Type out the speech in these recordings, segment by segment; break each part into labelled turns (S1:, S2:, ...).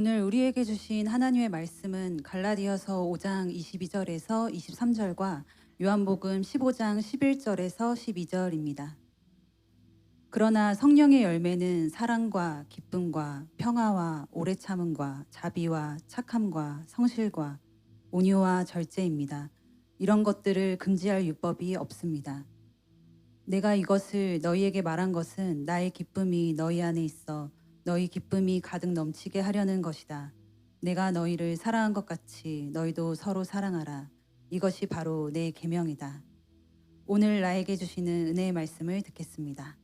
S1: 오늘 우리에게 주신 하나님의 말씀은 갈라디아서 5장 22절에서 23절과 요한복음 15장 11절에서 12절입니다. 그러나 성령의 열매는 사랑과 기쁨과 평화와 오래 참음과 자비와 착함과 성실과 온유와 절제입니다. 이런 것들을 금지할 율법이 없습니다. 내가 이것을 너희에게 말한 것은 나의 기쁨이 너희 안에 있어 너희 기쁨이 가득 넘치게 하려는 것이다. 내가 너희를 사랑한 것 같이 너희도 서로 사랑하라. 이것이 바로 내 계명이다. 오늘 나에게 주시는 은혜의 말씀을 듣겠습니다.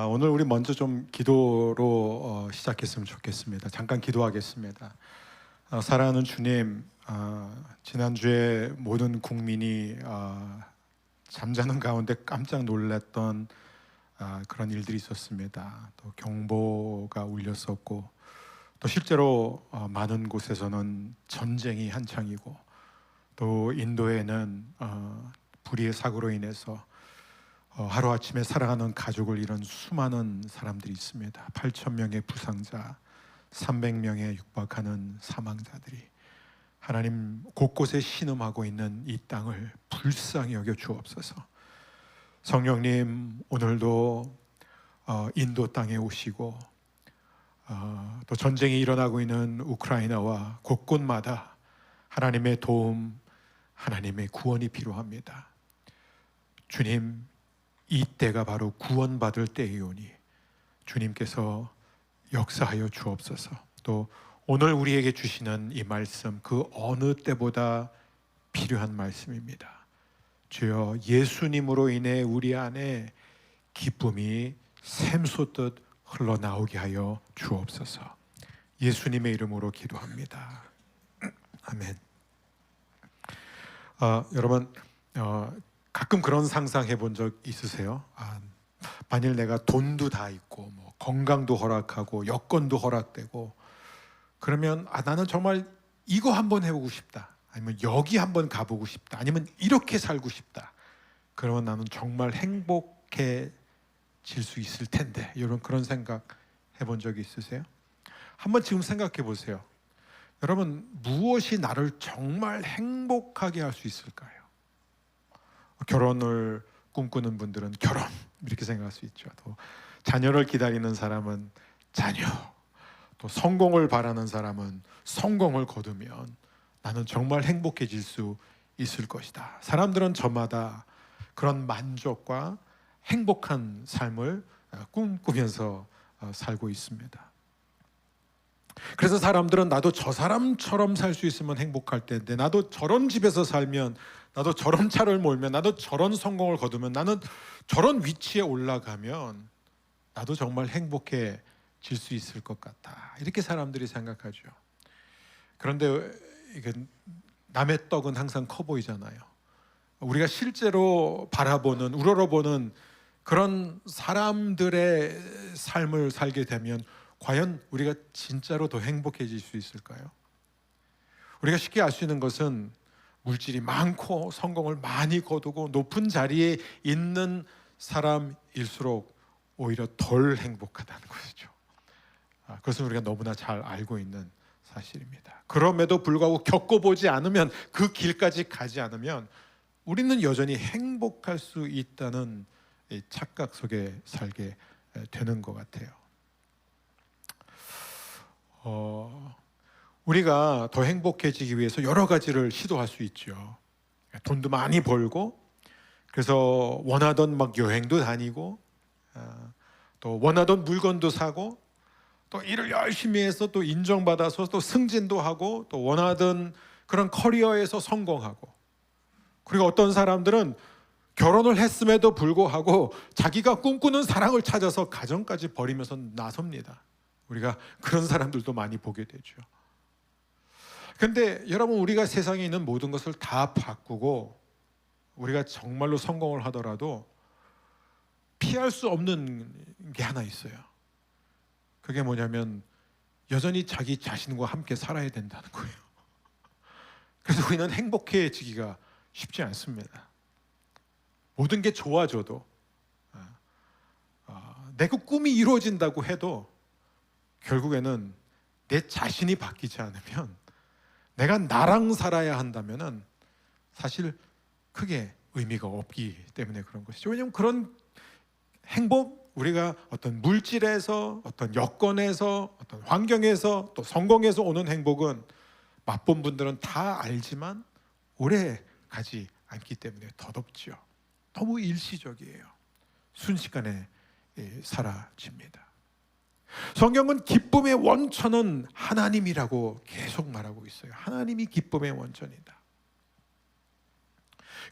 S2: 오늘 우리 먼저 좀 기도로 시작했으면 좋겠습니다. 잠깐 기도하겠습니다. 사랑하는 주님, 지난주에 모든 국민이 잠자는 가운데 깜짝 놀랐던 그런 일들이 있었습니다. 또 경보가 울렸었고, 또 실제로 많은 곳에서는 전쟁이 한창이고, 또 인도에는 불의의 사고로 인해서 하루아침에 살아가는 가족을 잃은 수많은 사람들이 있습니다. 8,000명의 부상자, 300명에 육박하는 사망자들이 하나님 곳곳에 신음하고 있는 이 땅을 불쌍히 여겨 주옵소서. 성령님, 오늘도 인도 땅에 오시고 또 전쟁이 일어나고 있는 우크라이나와 곳곳마다 하나님의 도움, 하나님의 구원이 필요합니다. 주님, 이 때가 바로 구원받을 때이오니 주님께서 역사하여 주옵소서. 또 오늘 우리에게 주시는 이 말씀, 그 어느 때보다 필요한 말씀입니다. 주여, 예수님으로 인해 우리 안에 기쁨이 샘솟듯 흘러나오게 하여 주옵소서. 예수님의 이름으로 기도합니다. 아멘. 여러분, 가끔 그런 상상해 본 적 있으세요? 만일 내가 돈도 다 있고 건강도 허락하고 여건도 허락되고 그러면 나는 정말 이거 한번 해보고 싶다, 아니면 여기 한번 가보고 싶다, 아니면 이렇게 살고 싶다. 그러면 나는 정말 행복해질 수 있을 텐데, 이런 그런 생각 해본 적이 있으세요? 한번 지금 생각해 보세요. 여러분, 무엇이 나를 정말 행복하게 할 수 있을까요? 결혼을 꿈꾸는 분들은 결혼, 이렇게 생각할 수 있죠. 또 자녀를 기다리는 사람은 자녀, 또 성공을 바라는 사람은 성공을 거두면 나는 정말 행복해질 수 있을 것이다. 사람들은 저마다 그런 만족과 행복한 삶을 꿈꾸면서 살고 있습니다. 그래서 사람들은 나도 저 사람처럼 살 수 있으면 행복할 텐데, 나도 저런 집에서 살면, 나도 저런 차를 몰면, 나도 저런 성공을 거두면, 나는 저런 위치에 올라가면 나도 정말 행복해질 수 있을 것 같다, 이렇게 사람들이 생각하죠. 그런데 이게 남의 떡은 항상 커 보이잖아요. 우리가 실제로 바라보는, 우러러보는 그런 사람들의 삶을 살게 되면 과연 우리가 진짜로 더 행복해질 수 있을까요? 우리가 쉽게 알 수 있는 것은 물질이 많고 성공을 많이 거두고 높은 자리에 있는 사람일수록 오히려 덜 행복하다는 것이죠. 그것은 우리가 너무나 잘 알고 있는 사실입니다. 그럼에도 불구하고 겪어보지 않으면, 그 길까지 가지 않으면 우리는 여전히 행복할 수 있다는 착각 속에 살게 되는 것 같아요. 우리가 더 행복해지기 위해서 여러 가지를 시도할 수 있죠. 돈도 많이 벌고, 그래서 원하던 여행도 다니고, 또 원하던 물건도 사고, 또 일을 열심히 해서 또 인정받아서 또 승진도 하고, 또 원하던 그런 커리어에서 성공하고, 그리고 어떤 사람들은 결혼을 했음에도 불구하고 자기가 꿈꾸는 사랑을 찾아서 가정까지 버리면서 나섭니다. 우리가 그런 사람들도 많이 보게 되죠. 그런데 여러분, 우리가 세상에 있는 모든 것을 다 바꾸고 우리가 정말로 성공을 하더라도 피할 수 없는 게 하나 있어요. 그게 뭐냐면 여전히 자기 자신과 함께 살아야 된다는 거예요. 그래서 우리는 행복해지기가 쉽지 않습니다. 모든 게 좋아져도 내 그 꿈이 이루어진다고 해도 결국에는 내 자신이 바뀌지 않으면, 내가 나랑 살아야 한다면은 사실 크게 의미가 없기 때문에 그런 것이죠. 왜냐하면 그런 행복, 우리가 어떤 물질에서, 어떤 여건에서, 어떤 환경에서, 또 성공에서 오는 행복은 맛본 분들은 다 알지만 오래 가지 않기 때문에 더덥죠. 너무 일시적이에요. 순식간에 사라집니다. 성경은 기쁨의 원천은 하나님이라고 계속 말하고 있어요. 하나님이 기쁨의 원천이다.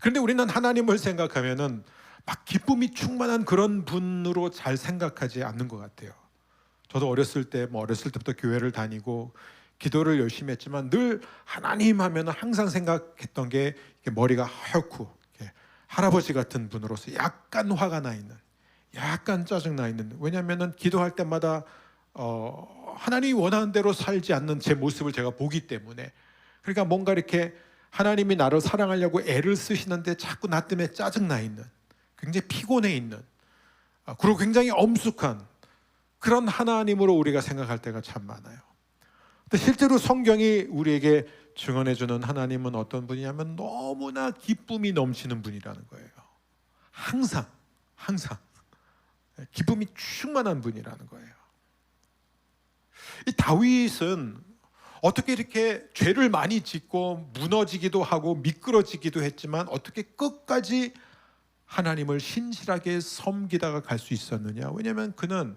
S2: 그런데 우리는 하나님을 생각하면은 막 기쁨이 충만한 그런 분으로 잘 생각하지 않는 것 같아요. 저도 어렸을 때부터 교회를 다니고 기도를 열심히 했지만 늘 하나님 하면 항상 생각했던 게 머리가 하얗고 할아버지 같은 분으로서 약간 화가 나 있는, 약간 짜증 나 있는. 왜냐하면은 기도할 때마다 하나님이 원하는 대로 살지 않는 제 모습을 제가 보기 때문에, 그러니까 뭔가 이렇게 하나님이 나를 사랑하려고 애를 쓰시는데 자꾸 나 때문에 짜증 나 있는, 굉장히 피곤해 있는, 그리고 굉장히 엄숙한 그런 하나님으로 우리가 생각할 때가 참 많아요. 근데 실제로 성경이 우리에게 증언해주는 하나님은 어떤 분이냐면 너무나 기쁨이 넘치는 분이라는 거예요. 항상 기쁨이 충만한 분이라는 거예요. 이 다윗은 어떻게 이렇게 죄를 많이 짓고 무너지기도 하고 미끄러지기도 했지만 어떻게 끝까지 하나님을 신실하게 섬기다가 갈 수 있었느냐? 왜냐하면 그는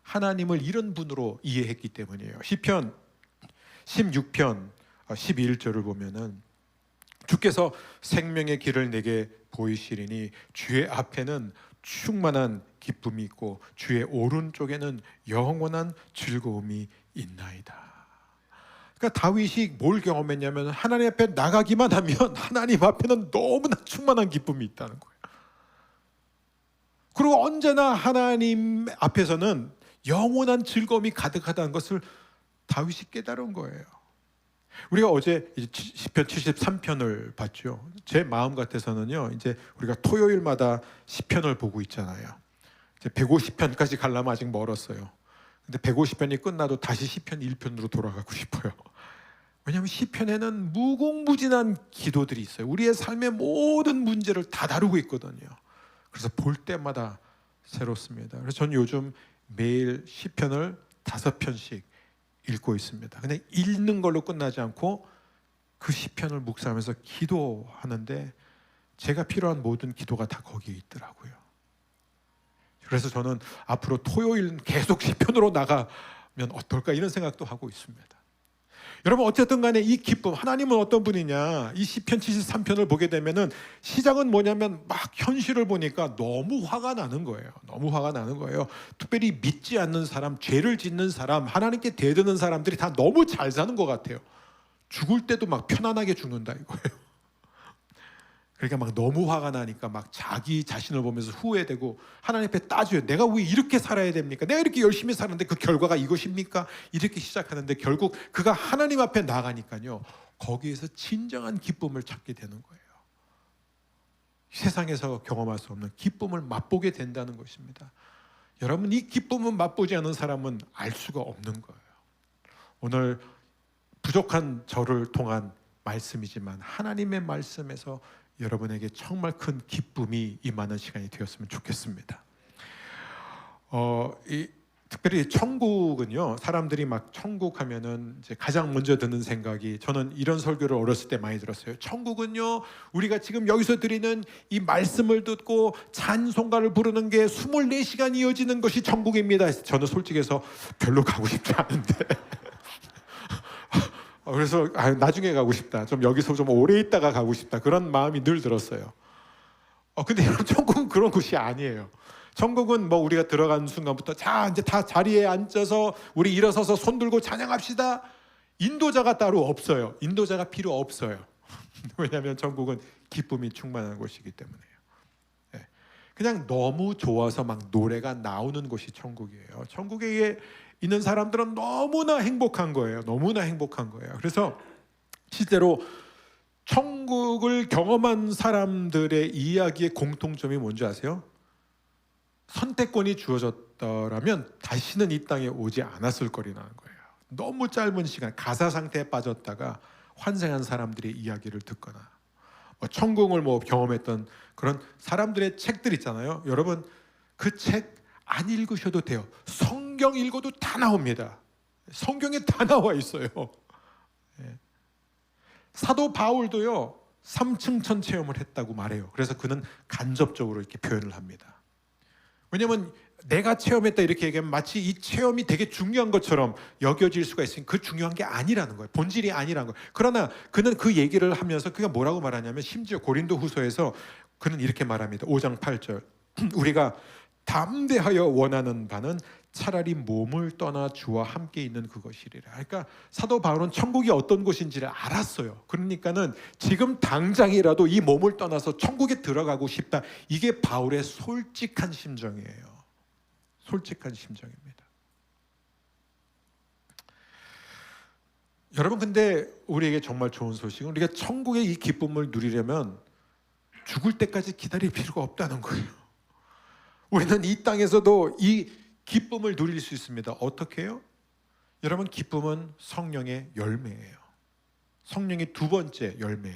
S2: 하나님을 이런 분으로 이해했기 때문이에요. 시편 16편 11절을 보면은 주께서 생명의 길을 내게 보이시리니 주의 앞에는 충만한 기쁨이 있고 주의 오른쪽에는 영원한 즐거움이 있나이다. 그러니까 다윗이 뭘 경험했냐면 하나님 앞에 나가기만 하면 하나님 앞에는 너무나 충만한 기쁨이 있다는 거예요. 그리고 언제나 하나님 앞에서는 영원한 즐거움이 가득하다는 것을 다윗이 깨달은 거예요. 우리가 어제 시편 73편을 봤죠. 제 마음 같아서는요, 이제 우리가 토요일마다 시편을 보고 있잖아요. 이제 150편까지 가려면 아직 멀었어요. 근데 150편이 끝나도 다시 시편 1편으로 돌아가고 싶어요. 왜냐하면 시편에는 무궁무진한 기도들이 있어요. 우리의 삶의 모든 문제를 다 다루고 있거든요. 그래서 볼 때마다 새롭습니다. 그래서 저는 요즘 매일 시편을 5편씩 읽고 있습니다. 근데 읽는 걸로 끝나지 않고 그 시편을 묵상하면서 기도하는데 제가 필요한 모든 기도가 다 거기에 있더라고요. 그래서 저는 앞으로 토요일은 계속 시편으로 나가면 어떨까 이런 생각도 하고 있습니다. 여러분 어쨌든 간에 이 기쁨, 하나님은 어떤 분이냐, 이 시편 73편을 보게 되면은 시작은 뭐냐면 막 현실을 보니까 너무 화가 나는 거예요. 너무 화가 나는 거예요. 특별히 믿지 않는 사람, 죄를 짓는 사람, 하나님께 대드는 사람들이 다 너무 잘 사는 것 같아요. 죽을 때도 막 편안하게 죽는다 이거예요. 그러니까 막 너무 화가 나니까 막 자기 자신을 보면서 후회되고 하나님 앞에 따져요. 내가 왜 이렇게 살아야 됩니까? 내가 이렇게 열심히 사는데 그 결과가 이것입니까? 이렇게 시작하는데 결국 그가 하나님 앞에 나가니까요, 거기에서 진정한 기쁨을 찾게 되는 거예요. 세상에서 경험할 수 없는 기쁨을 맛보게 된다는 것입니다. 여러분, 이 기쁨을 맛보지 않은 사람은 알 수가 없는 거예요. 오늘 부족한 저를 통한 말씀이지만 하나님의 말씀에서 여러분에게 정말 큰 기쁨이 임하는 시간이 되었으면 좋겠습니다. 특별히 천국은요, 사람들이 막 천국 하면은 이제 가장 먼저 드는 생각이, 저는 이런 설교를 어렸을 때 많이 들었어요. 천국은요, 우리가 지금 여기서 드리는 이 말씀을 듣고 찬송가를 부르는 게 24시간 이어지는 것이 천국입니다. 저는 솔직해서 별로 가고 싶지 않은데 그래서 나중에 가고 싶다, 좀 여기서 좀 오래 있다가 가고 싶다, 그런 마음이 늘 들었어요. 근데 천국은 그런 곳이 아니에요. 천국은 뭐 우리가 들어가는 순간부터 자 이제 다 자리에 앉아서 우리 일어서서 손 들고 찬양합시다. 인도자가 따로 없어요. 인도자가 필요 없어요. 왜냐하면 천국은 기쁨이 충만한 곳이기 때문에요. 그냥 너무 좋아서 막 노래가 나오는 곳이 천국이에요. 천국에 있는 사람들은 너무나 행복한 거예요. 너무나 행복한 거예요. 그래서 실제로 천국을 경험한 사람들의 이야기의 공통점이 뭔지 아세요? 선택권이 주어졌더라면 다시는 이 땅에 오지 않았을 거리라는 거예요. 너무 짧은 시간 가사 상태에 빠졌다가 환생한 사람들의 이야기를 듣거나 천국을 경험했던 그런 사람들의 책들 있잖아요. 여러분 그 책 안 읽으셔도 돼요. 성경 읽어도 다 나옵니다. 성경에 다 나와 있어요. 사도 바울도요 3층천 체험을 했다고 말해요. 그래서 그는 간접적으로 이렇게 표현을 합니다. 왜냐하면 내가 체험했다 이렇게 얘기하면 마치 이 체험이 되게 중요한 것처럼 여겨질 수가 있으니 그 중요한 게 아니라는 거예요. 본질이 아니라는 거예요. 그러나 그는 그 얘기를 하면서 그가 뭐라고 말하냐면 심지어 고린도 후서에서 그는 이렇게 말합니다. 5장 8절 우리가 담대하여 원하는 바는 차라리 몸을 떠나 주와 함께 있는 그것이리라. 그러니까 사도 바울은 천국이 어떤 곳인지를 알았어요. 그러니까는 지금 당장이라도 이 몸을 떠나서 천국에 들어가고 싶다. 이게 바울의 솔직한 심정이에요. 솔직한 심정입니다. 여러분 근데 우리에게 정말 좋은 소식은 우리가 천국의 이 기쁨을 누리려면 죽을 때까지 기다릴 필요가 없다는 거예요. 우리는 이 땅에서도 이 기쁨을 누릴 수 있습니다. 어떻게 해요? 여러분 기쁨은 성령의 열매예요. 성령의 두 번째 열매.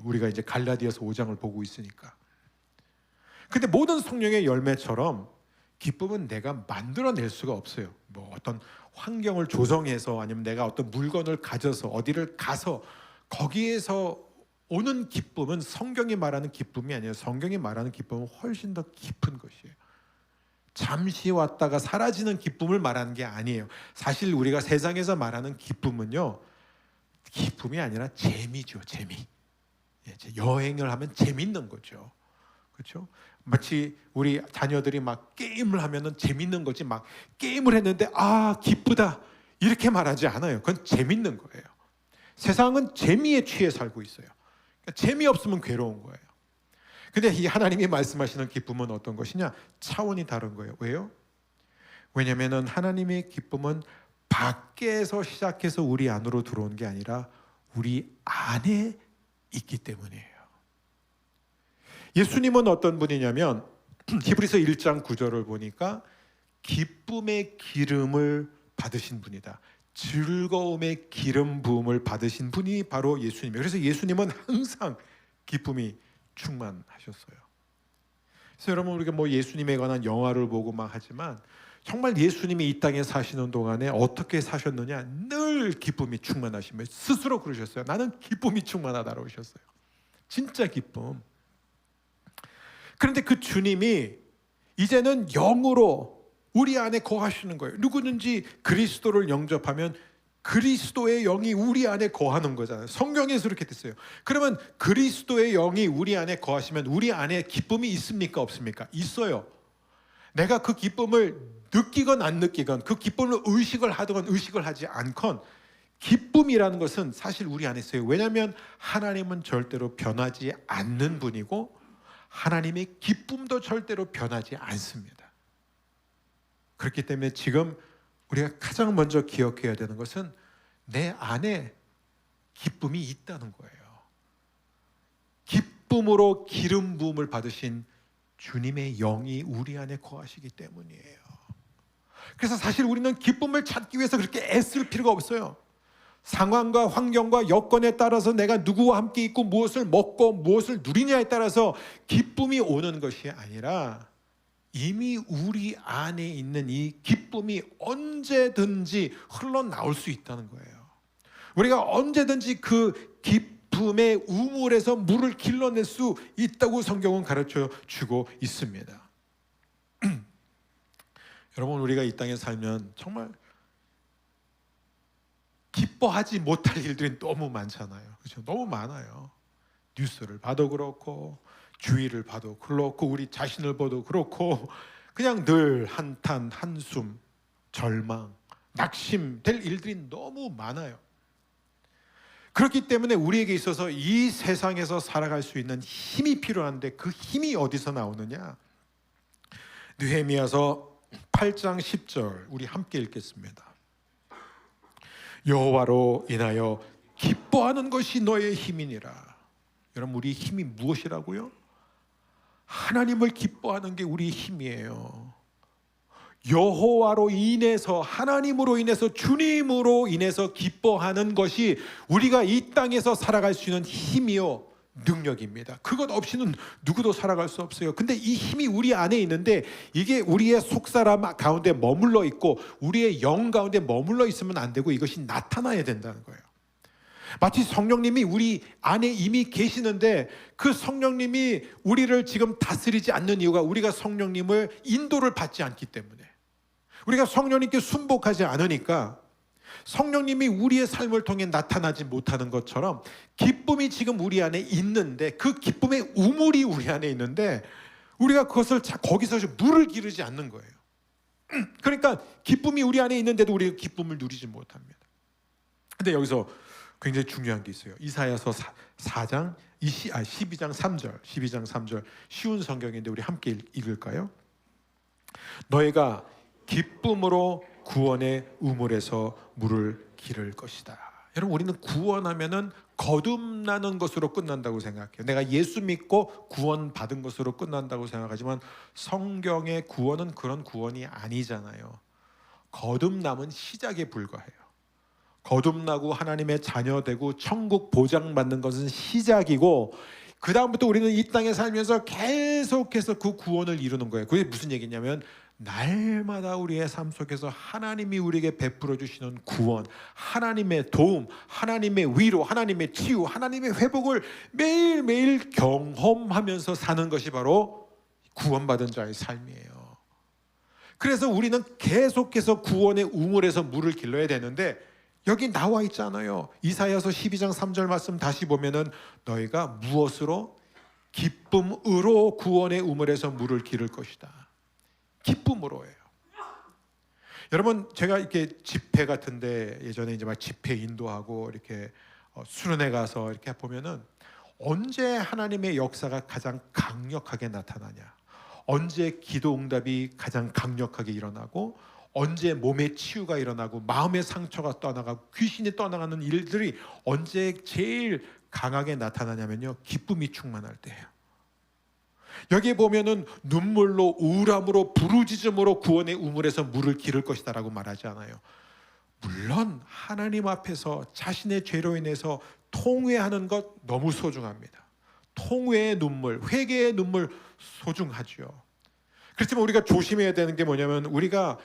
S2: 우리가 이제 갈라디아서 5장을 보고 있으니까. 근데 모든 성령의 열매처럼 기쁨은 내가 만들어낼 수가 없어요. 어떤 환경을 조성해서 아니면 내가 어떤 물건을 가져서 어디를 가서 거기에서 오는 기쁨은 성경이 말하는 기쁨이 아니에요. 성경이 말하는 기쁨은 훨씬 더 깊은 것이에요. 잠시 왔다가 사라지는 기쁨을 말하는 게 아니에요. 사실 우리가 세상에서 말하는 기쁨은요, 기쁨이 아니라 재미죠. 재미. 여행을 하면 재밌는 거죠. 그렇죠? 마치 우리 자녀들이 막 게임을 하면은 재밌는 거지, 막 게임을 했는데 기쁘다 이렇게 말하지 않아요. 그건 재밌는 거예요. 세상은 재미에 취해 살고 있어요. 그러니까 재미없으면 괴로운 거예요. 근데 이 하나님이 말씀하시는 기쁨은 어떤 것이냐? 차원이 다른 거예요. 왜요? 왜냐하면 하나님의 기쁨은 밖에서 시작해서 우리 안으로 들어온 게 아니라 우리 안에 있기 때문이에요. 예수님은 어떤 분이냐면 히브리서 1장 9절을 보니까 기쁨의 기름을 받으신 분이다. 즐거움의 기름 부음을 받으신 분이 바로 예수님이에요. 그래서 예수님은 항상 기쁨이 충만하셨어요. 그래서 여러분 우리가 예수님에 관한 영화를 보고 막 하지만 정말 예수님이 이 땅에 사시는 동안에 어떻게 사셨느냐? 늘 기쁨이 충만하시며 스스로 그러셨어요. 나는 기쁨이 충만하다고 하셨어요. 진짜 기쁨. 그런데 그 주님이 이제는 영으로 우리 안에 거하시는 거예요. 누구든지 그리스도를 영접하면 그리스도의 영이 우리 안에 거하는 거잖아요. 성경에서 이렇게 됐어요. 그러면 그리스도의 영이 우리 안에 거하시면 우리 안에 기쁨이 있습니까? 없습니까? 있어요. 내가 그 기쁨을 느끼건 안 느끼건 그 기쁨을 의식을 하든 의식을 하지 않건 기쁨이라는 것은 사실 우리 안에 있어요. 왜냐하면 하나님은 절대로 변하지 않는 분이고 하나님의 기쁨도 절대로 변하지 않습니다. 그렇기 때문에 지금 우리가 가장 먼저 기억해야 되는 것은 내 안에 기쁨이 있다는 거예요. 기쁨으로 기름 부음을 받으신 주님의 영이 우리 안에 거하시기 때문이에요. 그래서 사실 우리는 기쁨을 찾기 위해서 그렇게 애쓸 필요가 없어요. 상황과 환경과 여건에 따라서 내가 누구와 함께 있고 무엇을 먹고 무엇을 누리냐에 따라서 기쁨이 오는 것이 아니라 이미 우리 안에 있는 이 기쁨이 언제든지 흘러나올 수 있다는 거예요. 우리가 언제든지 그 기쁨의 우물에서 물을 길러낼 수 있다고 성경은 가르쳐 주고 있습니다. 여러분 우리가 이 땅에 살면 정말 기뻐하지 못할 일들이 너무 많잖아요. 그렇죠? 너무 많아요. 뉴스를 봐도 그렇고 주위를 봐도 그렇고 우리 자신을 봐도 그렇고 그냥 늘 한탄, 한숨, 절망, 낙심될 일들이 너무 많아요. 그렇기 때문에 우리에게 있어서 이 세상에서 살아갈 수 있는 힘이 필요한데 그 힘이 어디서 나오느냐? 느헤미야서 8장 10절 우리 함께 읽겠습니다. 여호와로 인하여 기뻐하는 것이 너의 힘이니라. 여러분, 우리의 힘이 무엇이라고요? 하나님을 기뻐하는 게 우리의 힘이에요. 여호와로 인해서, 하나님으로 인해서, 주님으로 인해서 기뻐하는 것이 우리가 이 땅에서 살아갈 수 있는 힘이요 능력입니다. 그것 없이는 누구도 살아갈 수 없어요. 근데 이 힘이 우리 안에 있는데 이게 우리의 속사람 가운데 머물러 있고 우리의 영 가운데 머물러 있으면 안 되고 이것이 나타나야 된다는 거예요. 마치 성령님이 우리 안에 이미 계시는데 그 성령님이 우리를 지금 다스리지 않는 이유가 우리가 성령님을 인도를 받지 않기 때문에, 우리가 성령님께 순복하지 않으니까 성령님이 우리의 삶을 통해 나타나지 못하는 것처럼 기쁨이 지금 우리 안에 있는데 그 기쁨의 우물이 우리 안에 있는데 우리가 그것을 거기서 물을 기르지 않는 거예요. 그러니까 기쁨이 우리 안에 있는데도 우리가 기쁨을 누리지 못합니다. 근데 여기서 굉장히 중요한 게 있어요. 이사야서 12장 3절 쉬운 성경인데 우리 함께 읽을까요? 너희가 기쁨으로 구원의 우물에서 물을 기를 것이다. 여러분, 우리는 구원하면은 거듭나는 것으로 끝난다고 생각해요. 내가 예수 믿고 구원 받은 것으로 끝난다고 생각하지만 성경의 구원은 그런 구원이 아니잖아요. 거듭남은 시작에 불과해요. 거듭나고 하나님의 자녀 되고 천국 보장받는 것은 시작이고 그 다음부터 우리는 이 땅에 살면서 계속해서 그 구원을 이루는 거예요. 그게 무슨 얘기냐면 날마다 우리의 삶 속에서 하나님이 우리에게 베풀어 주시는 구원, 하나님의 도움, 하나님의 위로, 하나님의 치유, 하나님의 회복을 매일매일 경험하면서 사는 것이 바로 구원받은 자의 삶이에요. 그래서 우리는 계속해서 구원의 우물에서 물을 길러야 되는데 여기 나와 있잖아요. 이사야서 12장 3절 말씀 다시 보면은 너희가 무엇으로? 기쁨으로 구원의 우물에서 물을 기를 것이다. 기쁨으로예요. 여러분, 제가 이렇게 집회 같은데 예전에 이제 막 집회 인도하고 이렇게 수련회 가서 이렇게 보면은 언제 하나님의 역사가 가장 강력하게 나타나냐? 언제 기도 응답이 가장 강력하게 일어나고 언제 몸의 치유가 일어나고 마음의 상처가 떠나가고 귀신이 떠나가는 일들이 언제 제일 강하게 나타나냐면요, 기쁨이 충만할 때예요. 여기에 보면은 눈물로, 우울함으로, 부르짖음으로 구원의 우물에서 물을 기를 것이다 라고 말하지 않아요. 물론 하나님 앞에서 자신의 죄로 인해서 통회하는 것 너무 소중합니다. 통회의 눈물, 회개의 눈물 소중하죠. 그렇지만 우리가 조심해야 되는 게 뭐냐면 우리가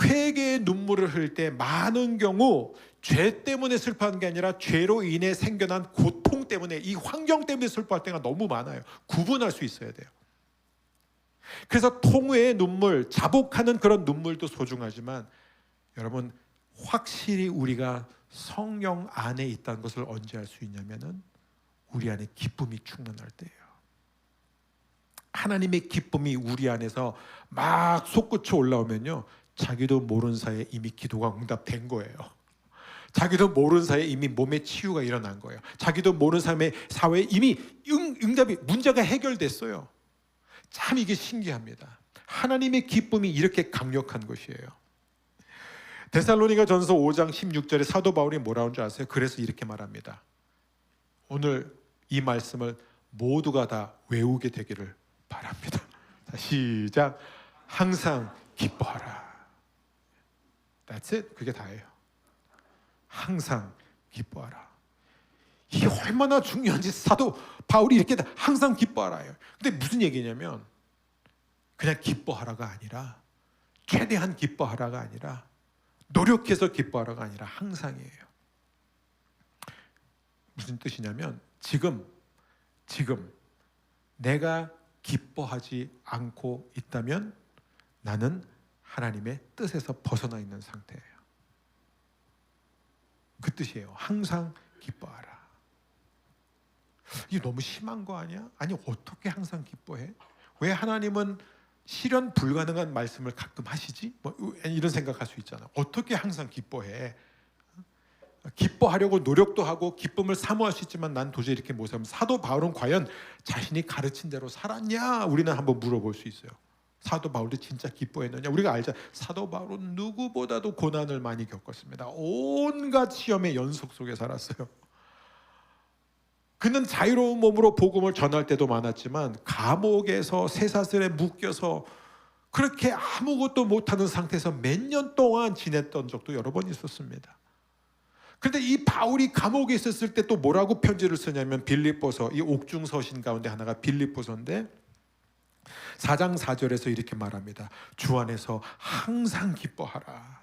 S2: 회개의 눈물을 흘릴 때 많은 경우 죄 때문에 슬퍼하는 게 아니라 죄로 인해 생겨난 고통 때문에, 이 환경 때문에 슬퍼할 때가 너무 많아요. 구분할 수 있어야 돼요. 그래서 통회의 눈물, 자복하는 그런 눈물도 소중하지만 여러분, 확실히 우리가 성령 안에 있다는 것을 언제 알 수 있냐면은 우리 안에 기쁨이 충만할 때예요. 하나님의 기쁨이 우리 안에서 막 솟구쳐 올라오면요, 자기도 모르는 사이에 이미 기도가 응답된 거예요. 자기도 모르는 사이에 이미 몸의 치유가 일어난 거예요. 자기도 모르는 사회에 이미 응답이, 문제가 해결됐어요. 참 이게 신기합니다. 하나님의 기쁨이 이렇게 강력한 것이에요. 데살로니가 전서 5장 16절에 사도 바울이 뭐라고 하는 줄 아세요? 그래서 이렇게 말합니다. 오늘 이 말씀을 모두가 다 외우게 되기를 바랍니다. 자, 시작. 항상 기뻐하라. That's it. 그게 다예요. 항상 기뻐하라. 이게 얼마나 중요한지 사도 바울이 이렇게 항상 기뻐하라요. 근데 무슨 얘기냐면 그냥 기뻐하라가 아니라, 최대한 기뻐하라가 아니라, 노력해서 기뻐하라가 아니라 항상이에요. 무슨 뜻이냐면 지금 내가 기뻐하지 않고 있다면 나는 하나님의 뜻에서 벗어나 있는 상태예요. 그 뜻이에요. 항상 기뻐하라. 이게 너무 심한 거 아니야? 아니, 어떻게 항상 기뻐해? 왜 하나님은 실현 불가능한 말씀을 가끔 하시지? 뭐 이런 생각할 수 있잖아. 어떻게 항상 기뻐해? 기뻐하려고 노력도 하고 기쁨을 사모할 수 있지만 난 도저히 이렇게 못 살면, 사도 바울은 과연 자신이 가르친 대로 살았냐? 우리는 한번 물어볼 수 있어요. 사도 바울도 진짜 기뻐했느냐? 우리가 알자. 사도 바울은 누구보다도 고난을 많이 겪었습니다. 온갖 시험의 연속 속에 살았어요. 그는 자유로운 몸으로 복음을 전할 때도 많았지만 감옥에서 쇠사슬에 묶여서 그렇게 아무것도 못하는 상태에서 몇 년 동안 지냈던 적도 여러 번 있었습니다. 그런데 이 바울이 감옥에 있었을 때 또 뭐라고 편지를 쓰냐면 빌립보서, 이 옥중 서신 가운데 하나가 빌립보서인데 4장 4절에서 이렇게 말합니다. 주 안에서 항상 기뻐하라.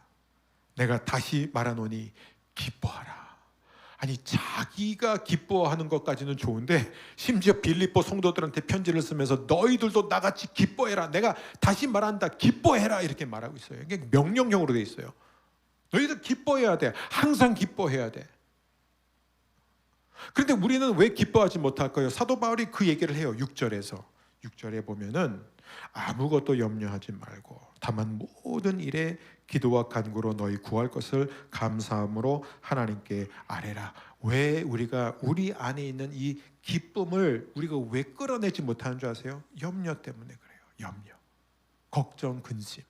S2: 내가 다시 말하노니 기뻐하라. 아니, 자기가 기뻐하는 것까지는 좋은데 심지어 빌립보 성도들한테 편지를 쓰면서 너희들도 나같이 기뻐해라. 내가 다시 말한다. 기뻐해라. 이렇게 말하고 있어요. 이게 명령형으로 돼 있어요. 너희들 기뻐해야 돼. 항상 기뻐해야 돼. 그런데 우리는 왜 기뻐하지 못할까요? 사도 바울이 그 얘기를 해요. 6절에 보면은 아무것도 염려하지 말고 다만 모든 일에 기도와 간구로 너희 구할 것을 감사함으로 하나님께 아뢰라. 왜 우리가 우리 안에 있는 이 기쁨을 우리가 왜 끌어내지 못하는 줄 아세요? 염려 때문에 그래요. 염려, 걱정, 근심.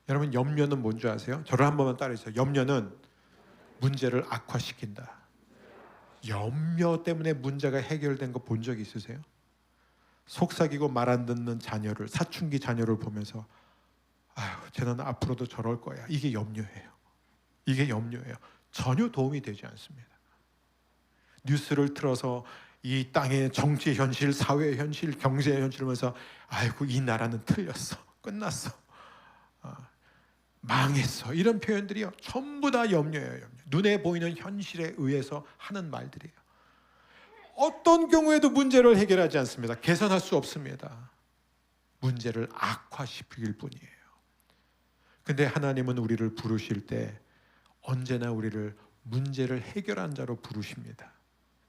S2: 여러분, 염려는 뭔지 아세요? 저를 한 번만 따라해주세요. 염려는 문제를 악화시킨다. 염려 때문에 문제가 해결된 거 본 적 있으세요? 속삭이고 말 안 듣는 자녀를, 사춘기 자녀를 보면서 아유, 쟤는 앞으로도 저럴 거야. 이게 염려예요. 이게 염려예요. 전혀 도움이 되지 않습니다. 뉴스를 틀어서 이 땅의 정치 현실, 사회 현실, 경제 현실을 보면서 아이고, 이 나라는 틀렸어. 끝났어. 망했어. 이런 표현들이요, 전부 다 염려예요. 염려. 눈에 보이는 현실에 의해서 하는 말들이에요. 어떤 경우에도 문제를 해결하지 않습니다. 개선할 수 없습니다. 문제를 악화시킬 뿐이에요. 근데 하나님은 우리를 부르실 때 언제나 우리를 문제를 해결한 자로 부르십니다.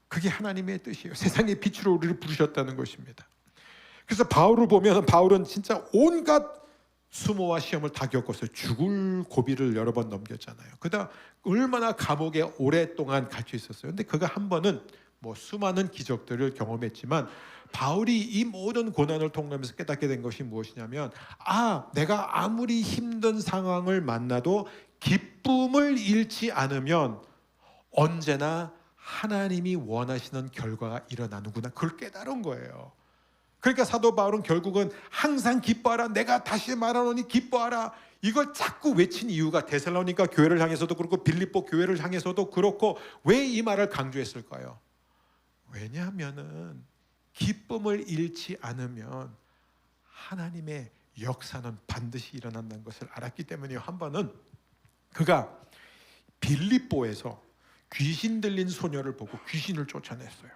S2: 그게 하나님의 뜻이에요. 세상의 빛으로 우리를 부르셨다는 것입니다. 그래서 바울을 보면 바울은 진짜 온갖 수모와 시험을 다 겪었어요. 죽을 고비를 여러 번 넘겼잖아요. 그러다 얼마나 감옥에 오랫동안 갇혀 있었어요. 근데 그가 한 번은 수많은 기적들을 경험했지만 바울이 이 모든 고난을 통과하면서 깨닫게 된 것이 무엇이냐면, 내가 아무리 힘든 상황을 만나도 기쁨을 잃지 않으면 언제나 하나님이 원하시는 결과가 일어나는구나. 그걸 깨달은 거예요. 그러니까 사도 바울은 결국은 항상 기뻐하라. 내가 다시 말하노니 기뻐하라. 이걸 자꾸 외친 이유가 데살로니가 교회를 향해서도 그렇고 빌립보 교회를 향해서도 그렇고 왜 이 말을 강조했을까요? 왜냐하면은 기쁨을 잃지 않으면 하나님의 역사는 반드시 일어난다는 것을 알았기 때문이에요. 한 번은 그가 빌립보에서 귀신 들린 소녀를 보고 귀신을 쫓아냈어요.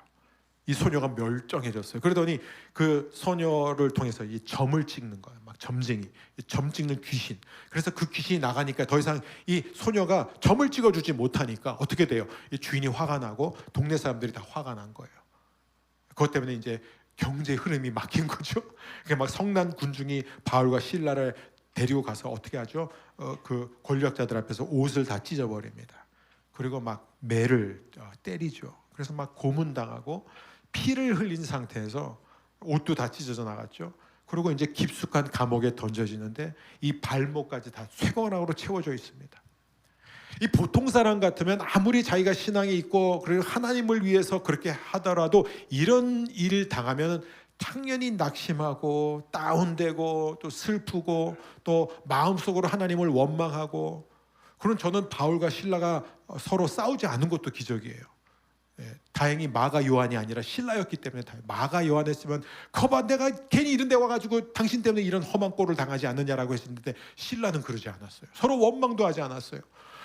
S2: 이 소녀가 멀쩡해졌어요. 그러더니 그 소녀를 통해서 이 점을 찍는 거예요. 막 점쟁이, 점 찍는 귀신. 그래서 그 귀신이 나가니까 더 이상 이 소녀가 점을 찍어주지 못하니까 어떻게 돼요? 이 주인이 화가 나고 동네 사람들이 다 화가 난 거예요. 그것 때문에 이제 경제 흐름이 막힌 거죠. 그러니까 막 성난 군중이 바울과 실라를 데리고 가서 어떻게 하죠? 그 권력자들 앞에서 옷을 다 찢어버립니다. 그리고 막 매를 때리죠. 그래서 막 고문당하고 피를 흘린 상태에서 옷도 다 찢어져 나갔죠. 그리고 이제 깊숙한 감옥에 던져지는데 이 발목까지 다 쇠고랑으로 채워져 있습니다. 이 보통 사람 같으면 아무리 자기가 신앙이 있고 그리고 하나님을 위해서 그렇게 하더라도 이런 일을 당하면 당연히 낙심하고 다운되고 또 슬프고 또 마음속으로 하나님을 원망하고. 그런 저는 바울과 실라가 서로 싸우지 않은 것도 기적이에요. 다행히 마가 요한이 아니라 실라였기 때문에 마가 요한했으면 거봐 내가 괜히 이런 데 와가지고 당신 때문에 이런 험한 꼴을 당하지 않느냐라고 했는데 실라는 그러지 않았어요. 서로 원망도 하지 않았어요.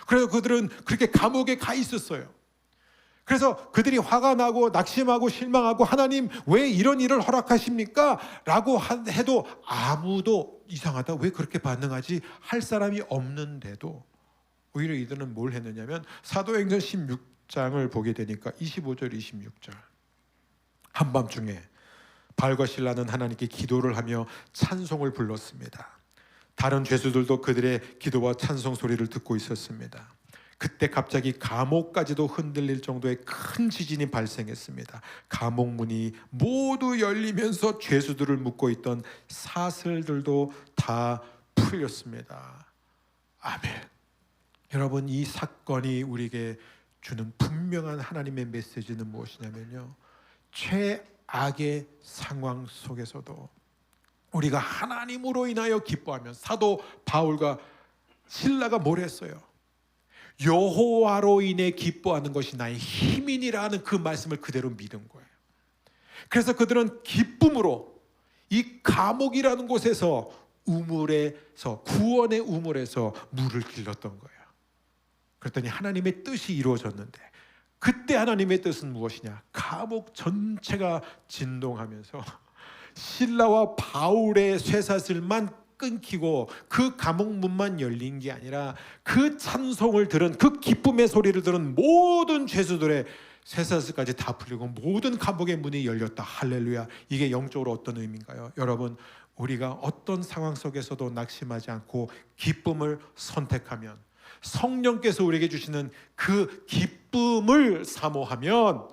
S2: 그래서 그들은 그렇게 감옥에 가 있었어요. 그래서 그들이 화가 나고 낙심하고 실망하고 하나님 왜 이런 일을 허락하십니까? 라고 해도 아무도 이상하다 왜 그렇게 반응하지 할 사람이 없는데도 오히려 이들은 뭘 했느냐면 사도행전 16장을 보게 되니까 25절 26절 한밤중에 바울과 실라는 하나님께 기도를 하며 찬송을 불렀습니다. 다른 죄수들도 그들의 기도와 찬송 소리를 듣고 있었습니다. 그때 갑자기 감옥까지도 흔들릴 정도의 큰 지진이 발생했습니다. 감옥 문이 모두 열리면서 죄수들을 묶고 있던 사슬들도 다 풀렸습니다. 아멘. 여러분, 이 사건이 우리에게 주는 분명한 하나님의 메시지는 무엇이냐면요, 최악의 상황 속에서도 우리가 하나님으로 인하여 기뻐하면, 사도 바울과 실라가 뭘 했어요? 여호와로 인해 기뻐하는 것이 나의 힘이니라는 그 말씀을 그대로 믿은 거예요. 그래서 그들은 기쁨으로 이 감옥이라는 곳에서 우물에서, 구원의 우물에서 물을 길렀던 거예요. 그랬더니 하나님의 뜻이 이루어졌는데, 그때 하나님의 뜻은 무엇이냐? 감옥 전체가 진동하면서 실라와 바울의 쇠사슬만 끊기고 그 감옥 문만 열린 게 아니라 그 찬송을 들은, 그 기쁨의 소리를 들은 모든 죄수들의 쇠사슬까지 다 풀리고 모든 감옥의 문이 열렸다. 할렐루야. 이게 영적으로 어떤 의미인가요? 여러분, 우리가 어떤 상황 속에서도 낙심하지 않고 기쁨을 선택하면, 성령께서 우리에게 주시는 그 기쁨을 사모하면,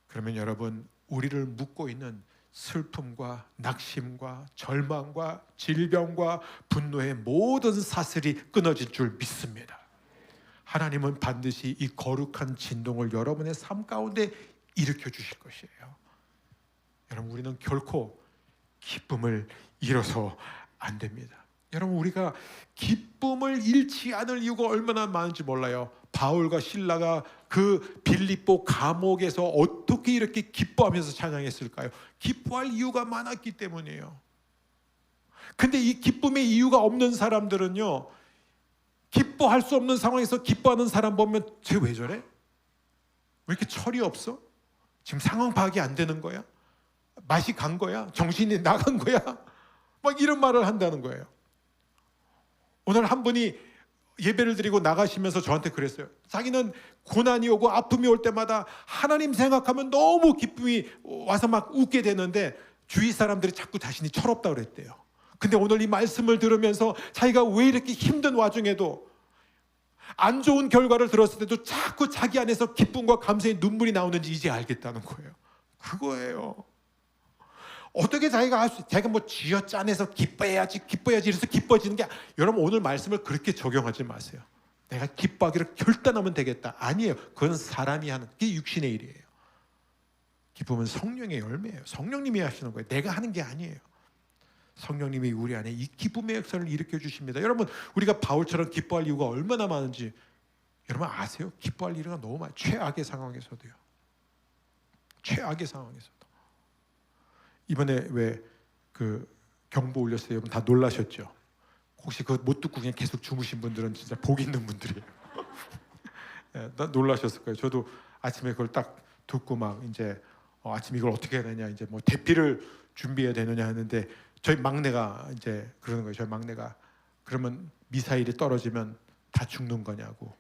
S2: 그러면 여러분, 우리를 묶고 있는 슬픔과 낙심과 절망과 질병과 분노의 모든 사슬이 끊어질 줄 믿습니다. 하나님은 반드시 이 거룩한 진동을 여러분의 삶 가운데 일으켜 주실 것이에요. 여러분, 우리는 결코 기쁨을 잃어서 안 됩니다. 여러분, 우리가 기쁨을 잃지 않을 이유가 얼마나 많은지 몰라요. 바울과 실라가 그 빌립보 감옥에서 어떻게 이렇게 기뻐하면서 찬양했을까요? 기뻐할 이유가 많았기 때문이에요. 근데 이 기쁨의 이유가 없는 사람들은요, 기뻐할 수 없는 상황에서 기뻐하는 사람 보면 쟤 왜 저래? 왜 이렇게 철이 없어? 지금 상황 파악이 안 되는 거야? 맛이 간 거야? 정신이 나간 거야? 막 이런 말을 한다는 거예요. 오늘 한 분이 예배를 드리고 나가시면서 저한테 그랬어요. 자기는 고난이 오고 아픔이 올 때마다 하나님 생각하면 너무 기쁨이 와서 막 웃게 되는데 주위 사람들이 자꾸 자신이 철없다고 그랬대요. 근데 오늘 이 말씀을 들으면서 자기가 왜 이렇게 힘든 와중에도, 안 좋은 결과를 들었을 때도 자꾸 자기 안에서 기쁨과 감사의 눈물이 나오는지 이제 알겠다는 거예요. 그거예요. 어떻게 자기가 할 수, 자기가 뭐 쥐어짜내서 기뻐해야지 이래서 기뻐지는 게, 여러분 오늘 말씀을 그렇게 적용하지 마세요. 내가 기뻐하기를 결단하면 되겠다. 아니에요. 그건 사람이 하는, 그게 육신의 일이에요. 기쁨은 성령의 열매예요. 성령님이 하시는 거예요. 내가 하는 게 아니에요. 성령님이 우리 안에 이 기쁨의 역사를 일으켜 주십니다. 여러분, 우리가 바울처럼 기뻐할 이유가 얼마나 많은지 여러분 아세요? 기뻐할 이유가 너무 많아요. 최악의 상황에서도요. 최악의 상황에서도. 이번에 왜 그 경보 울렸어요? 여러분 다 놀라셨죠? 혹시 그거 못 듣고 그냥 계속 주무신 분들은 진짜 복 있는 분들이에요. 네, 놀라셨을 거예요. 저도 아침에 그걸 딱 듣고 막 이제 아침 이걸 어떻게 해야 되냐, 이제 뭐 대피를 준비해야 되느냐 하는데, 저희 막내가 이제 그러는 거예요. 저희 막내가 그러면 미사일이 떨어지면 다 죽는 거냐고.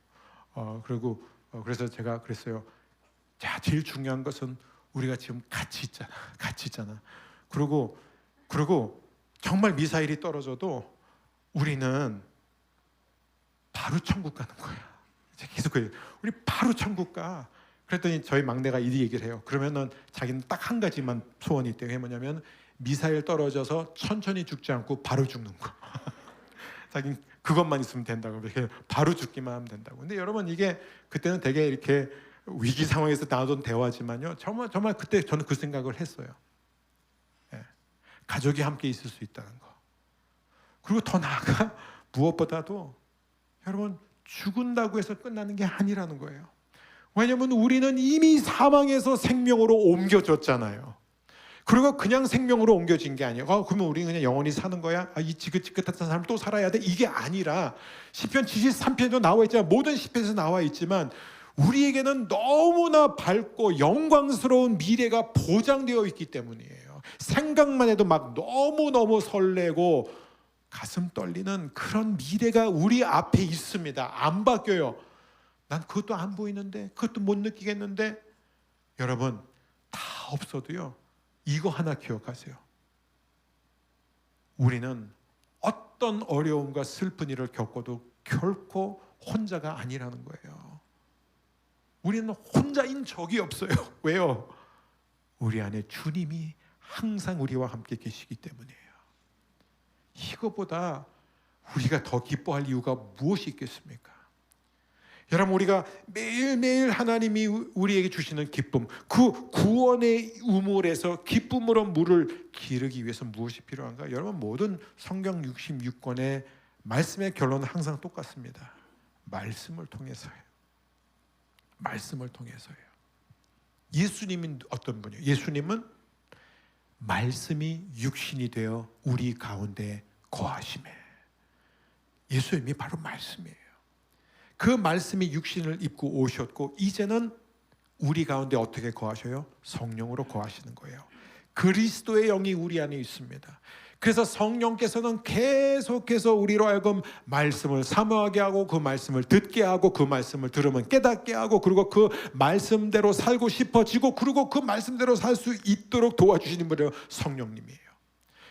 S2: 그리고 그래서 제가 그랬어요. 자, 제일 중요한 것은 우리가 지금 같이 있잖아. 그리고 정말 미사일이 떨어져도 우리는 바로 천국 가는 거야. 계속 그래요. 우리 바로 천국 가. 그랬더니 저희 막내가 이 얘기를 해요. 그러면은 자기는 딱 한 가지만 소원이 있대요. 그게 뭐냐면 미사일 떨어져서 천천히 죽지 않고 바로 죽는 거. 자기는 그것만 있으면 된다고. 바로 죽기만 하면 된다고. 근데 여러분, 이게 그때는 되게 이렇게 위기 상황에서 나누던 대화지만요, 정말 그때 저는 그 생각을 했어요. 예. 가족이 함께 있을 수 있다는 거. 그리고 더 나아가 무엇보다도 여러분, 죽은다고 해서 끝나는 게 아니라는 거예요. 왜냐하면 우리는 이미 사망에서 생명으로 옮겨졌잖아요. 그리고 그냥 생명으로 옮겨진 게 아니에요. 그러면 우리는 그냥 영원히 사는 거야? 이 지긋지긋한 삶을 또 살아야 돼? 이게 아니라, 시편 73편에도 나와 있지만, 모든 시편에서 나와 있지만, 우리에게는 너무나 밝고 영광스러운 미래가 보장되어 있기 때문이에요. 생각만 해도 막 너무너무 설레고 가슴 떨리는 그런 미래가 우리 앞에 있습니다. 안 바뀌어요. 난 그것도 안 보이는데, 그것도 못 느끼겠는데. 여러분, 다 없어도요, 이거 하나 기억하세요. 우리는 어떤 어려움과 슬픈 일을 겪어도 결코 혼자가 아니라는 거예요. 우리는 혼자인 적이 없어요. 왜요? 우리 안에 주님이 항상 우리와 함께 계시기 때문이에요. 이거보다 우리가 더 기뻐할 이유가 무엇이 있겠습니까? 여러분, 우리가 매일매일 하나님이 우리에게 주시는 기쁨, 그 구원의 우물에서 기쁨으로 물을 기르기 위해서 무엇이 필요한가? 여러분, 모든 성경 66권의 말씀의 결론은 항상 똑같습니다. 말씀을 통해서예요. 말씀을 통해서예요. 예수님은 어떤 분이에요? 예수님은 말씀이 육신이 되어 우리 가운데 거하심에, 예수님이 바로 말씀이에요. 그 말씀이 육신을 입고 오셨고 이제는 우리 가운데 어떻게 거하셔요? 성령으로 거하시는 거예요. 그리스도의 영이 우리 안에 있습니다. 그래서 성령께서는 계속해서 우리로 하여금 말씀을 사모하게 하고 그 말씀을 듣게 하고 그 말씀을 들으면 깨닫게 하고 그리고 그 말씀대로 살고 싶어지고 그리고 그 말씀대로 살 수 있도록 도와주시는 분이 성령님이에요.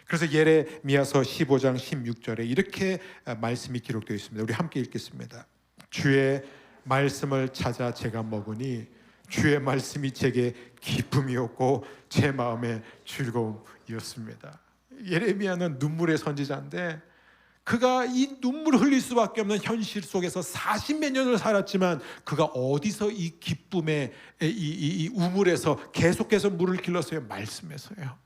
S2: 그래서 예레미야서 15장 16절에 이렇게 말씀이 기록되어 있습니다. 우리 함께 읽겠습니다. 주의 말씀을 찾아 제가 먹으니 주의 말씀이 제게 기쁨이었고 제 마음의 즐거움이었습니다. 예레미야는 눈물의 선지자인데 그가 이 눈물을 흘릴 수밖에 없는 현실 속에서 40몇 년을 살았지만 그가 어디서 이 기쁨의 이 우물에서 계속해서 물을 길렀어요? 말씀에서요.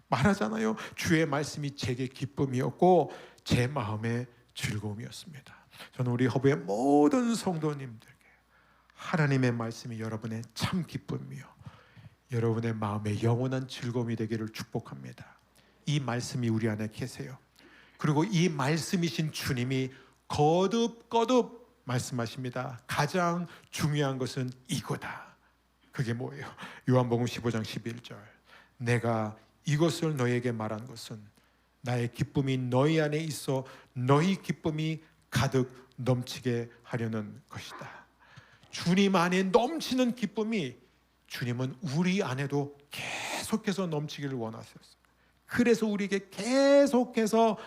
S2: 말하잖아요. 주의 말씀이 제게 기쁨이었고 제 마음의 즐거움이었습니다. 저는 우리 허브의 모든 성도님들께 하나님의 말씀이 여러분의 참 기쁨이요 여러분의 마음의 영원한 즐거움이 되기를 축복합니다. 이 말씀이 우리 안에 계세요. 그리고 이 말씀이신 주님이 거듭 말씀하십니다. 가장 중요한 것은 이거다. 그게 뭐예요? 요한복음 15장 11절. 내가 이것을 너희에게 말한 것은 나의 기쁨이 너희 안에 있어 너희 기쁨이 가득 넘치게 하려는 것이다. 주님 안에 넘치는 기쁨이 주님은 우리 안에도 계속해서 넘치기를 원하셨어요. 그래서 우리에게 계속해서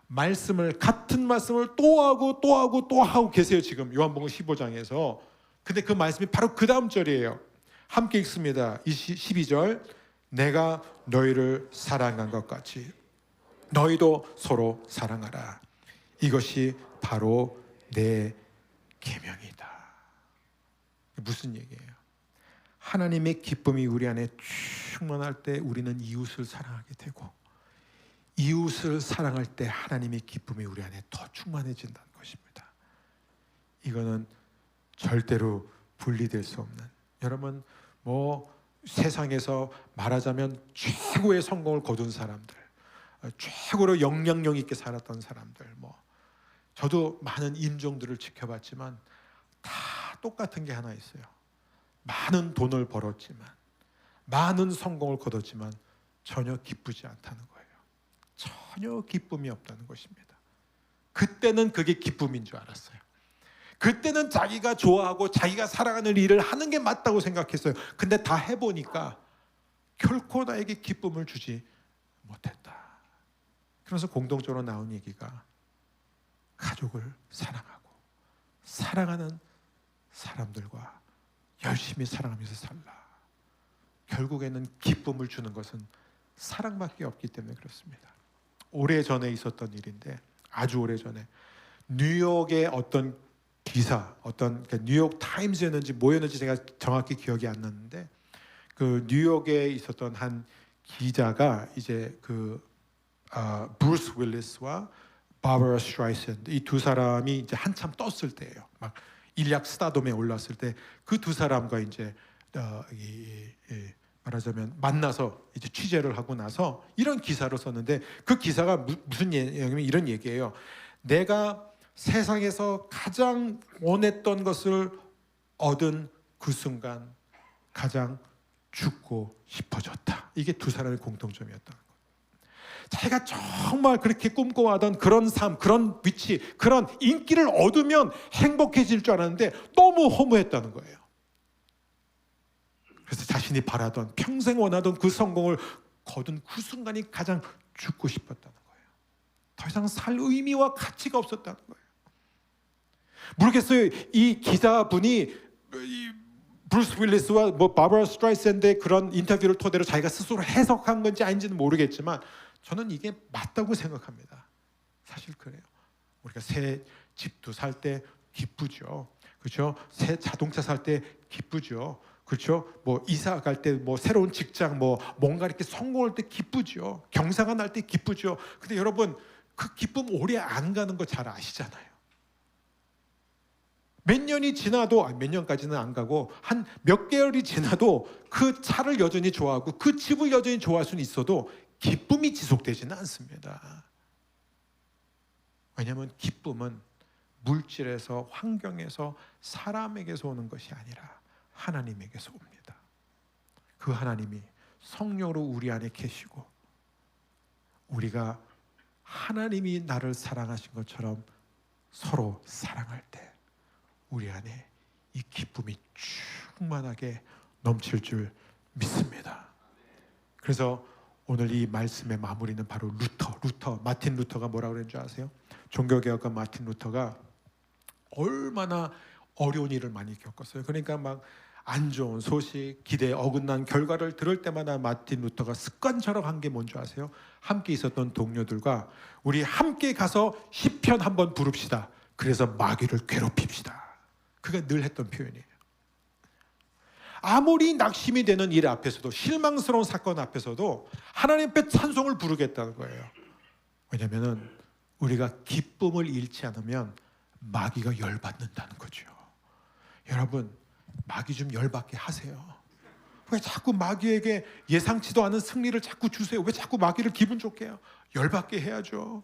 S2: 말씀을 같은 말씀을 또 하고 계세요. 지금 요한복음 15장에서. 근데 그 말씀이 바로 그 다음 절이에요. 함께 읽습니다. 12절. 내가 너희를 사랑한 것 같이 너희도 서로 사랑하라. 이것이 바로 내 계명이다. 무슨 얘기예요? 하나님의 기쁨이 우리 안에 충만할 때 우리는 이웃을 사랑하게 되고 이웃을 사랑할 때 하나님의 기쁨이 우리 안에 더 충만해진다는 것입니다. 이거는 절대로 분리될 수 없는, 여러분 세상에서 말하자면 최고의 성공을 거둔 사람들, 최고로 영향력 있게 살았던 사람들, 저도 많은 인종들을 지켜봤지만 다 똑같은 게 하나 있어요. 많은 돈을 벌었지만, 많은 성공을 거뒀지만 전혀 기쁘지 않다는 거예요. 전혀 기쁨이 없다는 것입니다. 그때는 그게 기쁨인 줄 알았어요. 그때는 자기가 좋아하고 자기가 사랑하는 일을 하는 게 맞다고 생각했어요. 근데 다 해보니까 결코 나에게 기쁨을 주지 못했다. 그래서 공동적으로 나온 얘기가 가족을 사랑하고 사랑하는 사람들과 열심히 사랑하면서 살라. 결국에는 기쁨을 주는 것은 사랑밖에 없기 때문에 그렇습니다. 오래전에 있었던 일인데, 아주 오래전에 뉴욕의 어떤 기사, 뉴욕 타임즈였는지 뭐였는지 제가 정확히 기억이 안 나는데, 그 뉴욕에 있었던 한 기자가 이제 브루스 윌리스와 바버라 스트라이샌드, 이 두 사람이 이제 한참 떴을 때예요. 막 일약 스타덤에 올랐을 때 그 두 사람과 이제 말하자면 만나서 이제 취재를 하고 나서 이런 기사를 썼는데, 그 기사가 무슨 내용이냐면 이런 얘기예요. 내가 세상에서 가장 원했던 것을 얻은 그 순간 가장 죽고 싶어졌다. 이게 두 사람의 공통점이었다는 거예요. 자기가 정말 그렇게 꿈꿔왔던 그런 삶, 그런 위치, 그런 인기를 얻으면 행복해질 줄 알았는데 너무 허무했다는 거예요. 그래서 자신이 바라던, 평생 원하던 그 성공을 거둔 그 순간이 가장 죽고 싶었다는 거예요. 더 이상 살 의미와 가치가 없었다는 거예요. 모르겠어요. 이 기자분이 브루스 윌리스와 바버라 스트라이샌드의 그런 인터뷰를 토대로 자기가 스스로 해석한 건지 아닌지는 모르겠지만 저는 이게 맞다고 생각합니다. 사실 그래요. 우리가 새 집도 살 때 기쁘죠. 그렇죠? 새 자동차 살 때 기쁘죠. 그렇죠? 뭐 이사 갈 때 뭐 새로운 직장 뭐 뭔가 이렇게 성공할 때 기쁘죠. 경사가 날 때 기쁘죠. 근데 여러분 그 기쁨 오래 안 가는 거 잘 아시잖아요. 몇 년이 지나도 몇 년까지는 안 가고 한 몇 개월이 지나도 그 차를 여전히 좋아하고 그 집을 여전히 좋아할 수는 있어도 기쁨이 지속되지는 않습니다. 왜냐하면 기쁨은 물질에서 환경에서 사람에게서 오는 것이 아니라 하나님에게서 옵니다. 그 하나님이 성령으로 우리 안에 계시고 우리가 하나님이 나를 사랑하신 것처럼 서로 사랑할 때 우리 안에 이 기쁨이 충만하게 넘칠 줄 믿습니다. 그래서 오늘 이 말씀의 마무리는 바로 마틴 루터가 뭐라고 그랬는지 아세요? 종교개혁가 마틴 루터가 얼마나 어려운 일을 많이 겪었어요. 그러니까 막 안 좋은 소식, 기대에 어긋난 결과를 들을 때마다 마틴 루터가 습관처럼 한 게 뭔지 아세요? 함께 있었던 동료들과 우리 함께 가서 시편 한번 부릅시다. 그래서 마귀를 괴롭힙시다. 그가 늘 했던 표현이에요. 아무리 낙심이 되는 일 앞에서도 실망스러운 사건 앞에서도 하나님 앞에 찬송을 부르겠다는 거예요. 왜냐하면 우리가 기쁨을 잃지 않으면 마귀가 열받는다는 거죠. 여러분 마귀 좀 열받게 하세요. 왜 자꾸 마귀에게 예상치도 않은 승리를 자꾸 주세요? 왜 자꾸 마귀를 기분 좋게 해요? 열받게 해야죠.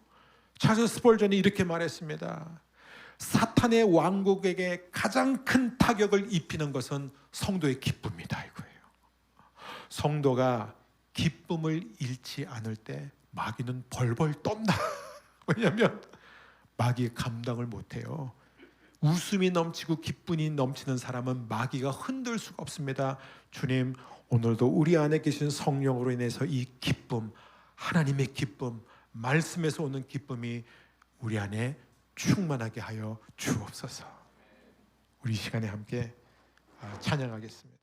S2: 찰스 스펄전이 이렇게 말했습니다. 사탄의 왕국에게 가장 큰 타격을 입히는 것은 성도의 기쁨이다 이거예요. 성도가 기쁨을 잃지 않을 때 마귀는 벌벌 떤다. 왜냐하면 마귀 감당을 못해요. 웃음이 넘치고 기쁨이 넘치는 사람은 마귀가 흔들 수가 없습니다. 주님, 오늘도 우리 안에 계신 성령으로 인해서 이 기쁨, 하나님의 기쁨, 말씀에서 오는 기쁨이 우리 안에 충만하게 하여 주옵소서. 우리 시간에 함께 찬양하겠습니다.